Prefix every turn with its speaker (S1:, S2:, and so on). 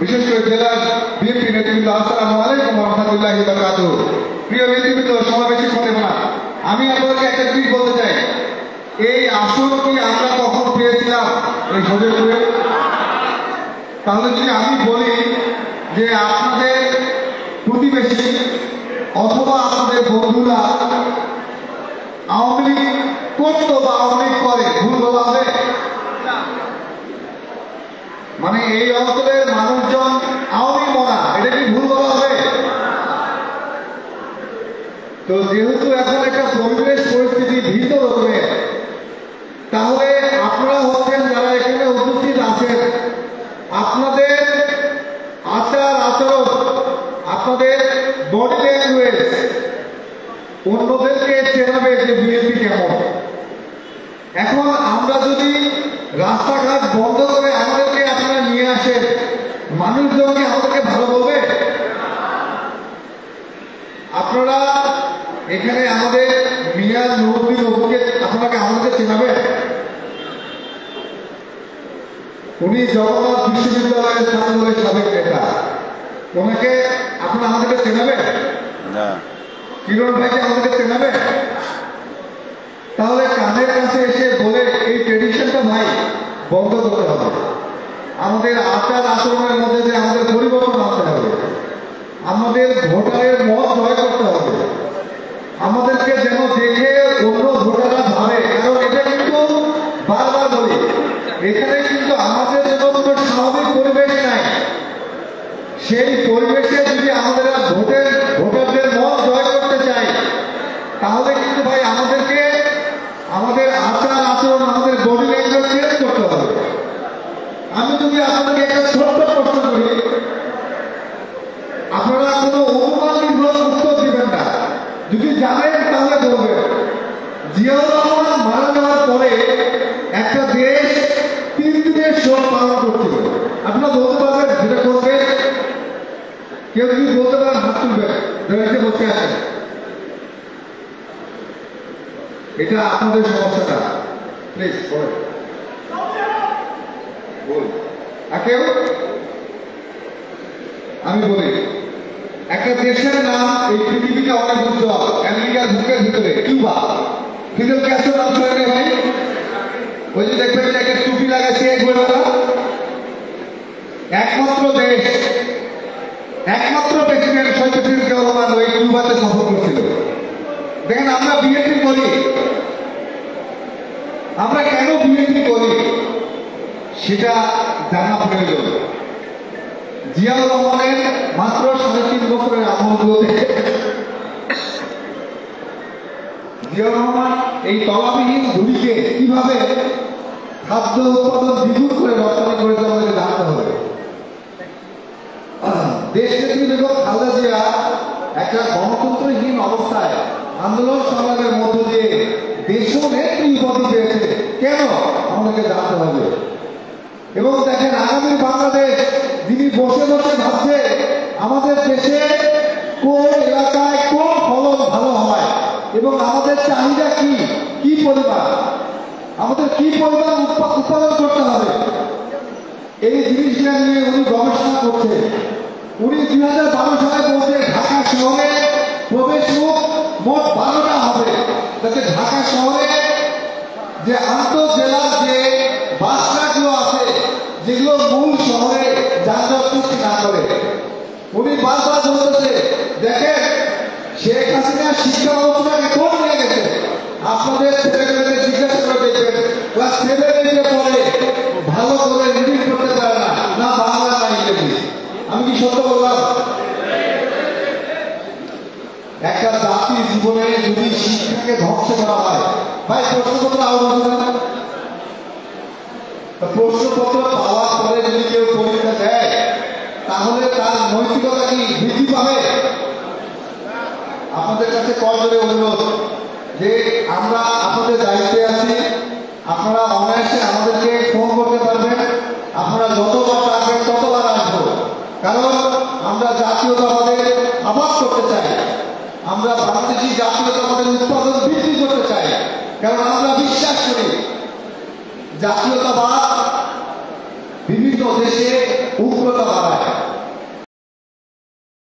S1: বিশেষ করে জেলার বিএনপি নেতৃবৃন্দ, আসসালামু আলাইকুম ওয়া রাহমাতুল্লাহি ওয়া বারাকাতুহু। প্রিয় নেতৃবৃন্দ, সময় বেশি কথা না, আমি আপনাদেরকে একটা জিনিস বলতে চাই। এই আসন কি আমরা কখন পেয়েছিলাম এই সজলপুরে? তাহলে যদি আমি বলি যে আপনাদের প্রতিবেশী অথবা আপনাদের বন্ধুরা আওয়ামী লীগ করতো বা আওয়ামী লীগ করে, ভুল বলা হবে? মানে এই অঞ্চলের মানুষজন আওয়ামী মনা, এটা কি ভুল বলা হবে? তো যেহেতু এখন একটা পরিবেশ পরিস্থিতি ভিন্ন রকমের, তাহলে আপনারা হচ্ছেন যারা এখানে উপস্থিত আছেন, আপনাদের আচার আচরণ, আপনাদের বডি ল্যাঙ্গুয়েজ অন্যদেরকে চেনাবে যে বিএনপি কেমন। এখন আমরা যদি রাস্তাঘাট বন্ধ করে আমাদেরকে আপনারা নিয়ে আসেন, মানুষজনকে আমাদেরকে ভালো বলবে? আপনারা এখানে আমাদের মিয়াজ নুরুদ্দিন অপুকে আপনাকে আমাদেরকে চেনাবে? উনি জগন্নাথ বিশ্ববিদ্যালয়ের ছাত্রদলের সাবেক নেতা, ওনাকে আপনারা আমাদেরকে চেনাবে না? কিরণ ভাইকে আমাদেরকে চেনাবে? তাহলে কানের কাছে এসে বলে এই ট্রেডিশনটা ভাই বন্ধ করতে হবে। আমাদের আচার আচরণের মধ্যে যে আমাদের পরিবর্তন আনতে হবে, আমাদের ভোটারের মত জয় করতে হবে, আমাদেরকে যেন দেখে অন্য ভোটাররা ভাবে। কারণ এটা কিন্তু বারবার বলি, এখানে কিন্তু আমাদের জন্য কোনো স্বাভাবিক পরিবেশ নাই। সেই পরিবেশে যদি আমাদের ভোটারদের মত জয় করতে চাই, তাহলে কিন্তু ভাই আমাদেরকে আমাদের আচার আচরণ, আমাদের বডি ল্যাঙ্গুয়েজ চেঞ্জ করতে হবে। আমি যদি আপনাদেরকে একটা ছোট্ট প্রশ্ন করি, আপনারা কোনো অনুমান নির্ভর উত্তর দিবেন না, যদি জানেন তাহলে বলবেন। জিয়াউর রহমান মারা যাওয়ার পরে একটা দেশ 3 দিনের শোক পালন করছিল। আপনারা বলতে পারবেন যেটা করবে? কেউ যদি বলতে পারেন হাত তুলবেন, ধরে বসে আছেন। এটা আপনাদের সমস্যাটা, প্লিজ বলেন। কেউ? আমি বলি, একটা দেশের নাম এই পৃথিবীতে অনেক উজ্জ্বল, আমেরিকার বুকের ভিতরে, কিউবা। ফিদেল ক্যাস্ট্রো নাম শুনে ভাই? ওই যে দেখবেন যে একটা টুপি লাগাচ্ছে গোলবেলা, একমাত্র দেশ, একমাত্র প্রেসিডেন্ট শহীদ জিয়াউর রহমান ওই কিউবাতে সফর করছিল। দেখেন, আমরা বিএনপি করি, আমরা কেন বিএনপি করি সেটা জানা প্রয়োজন। জিয়াউর রহমানের মাত্র 3.5 বছরের আমলগুলোতে জিয়াউর রহমান এই তলাবিহীন ভূমিকে কিভাবে খাদ্য উৎপাদন দ্বিগুণ করে রপ্তানি করেছে আমাদের জানতে হবে। দেশ নেত্রী বেগম খালেদা জিয়া একটা গণতন্ত্রহীন অবস্থায় আন্দোলন সংগ্রামের মধ্য দিয়ে দেশও নেত্রী উপাধি পেয়েছে, কেন আমাদেরকে জানতে হবে। এবং দেখেন, আগামী বাংলাদেশ যিনি বসে বসে ভাবছে আমাদের দেশে কোন এলাকায় কোন ফলন ভালো হয় এবং আমাদের চাহিদা কি, কি পরিমাণ, আমাদের কি পরিমাণ উৎপাদন করতে হবে, এই জিনিসটা নিয়ে উনি গবেষণা করছে। উনি 2012 সালে বলছে ঢাকা শহরে প্রবেশ মুখ মোট 12টা হবে, যাতে ঢাকা শহরে যে আন্তঃজেলার যে বাস ট্রাকগুলো আছে, যেগুলো মূল শহরে যানজট সৃষ্টি না করে। উনি বারবার বলতেছে, দেখেন শেখ হাসিনা শিক্ষা ব্যবস্থাকে কোন নিয়ে গেছে, আপনাদের ছেলেমেয়েদের জিজ্ঞাসা করে দেখবেন, ক্লাস 7-8 পরে ভালো করে রিডিং করতে পারে না, না বাংলা না ইংরেজি। আমি কি সত্য বললাম? একটা জাতির জীবনে যদি শিক্ষাকে ধ্বংস করা হয়, ভাই প্রশ্নপত্র আহ্বান, প্রশ্নপত্র পাওয়ার পরে যদি কেউ পরীক্ষা দেয়, তাহলে তার নৈতিকতা কি বৃদ্ধি পাবে? আপনাদের কাছে কয়জনের অনুরোধ যে আমরা আপনাদের দায়িত্বে আছি, আপনারা অনায়াসে আমাদেরকে ফোন করতে পারবেন, আপনারা যতবার আসবেন ততবার আসবো। কারণ আমরা জাতীয়তাবাদের আবাদ করতে চাই, আমরা বাংলাদেশি জাতীয়তাবাদের উৎপাদন বৃদ্ধি করতে চাই। কারণ আমরা বিশ্বাস করি জাতীয়তাবাদ বিভিন্ন দেশে উগ্রতা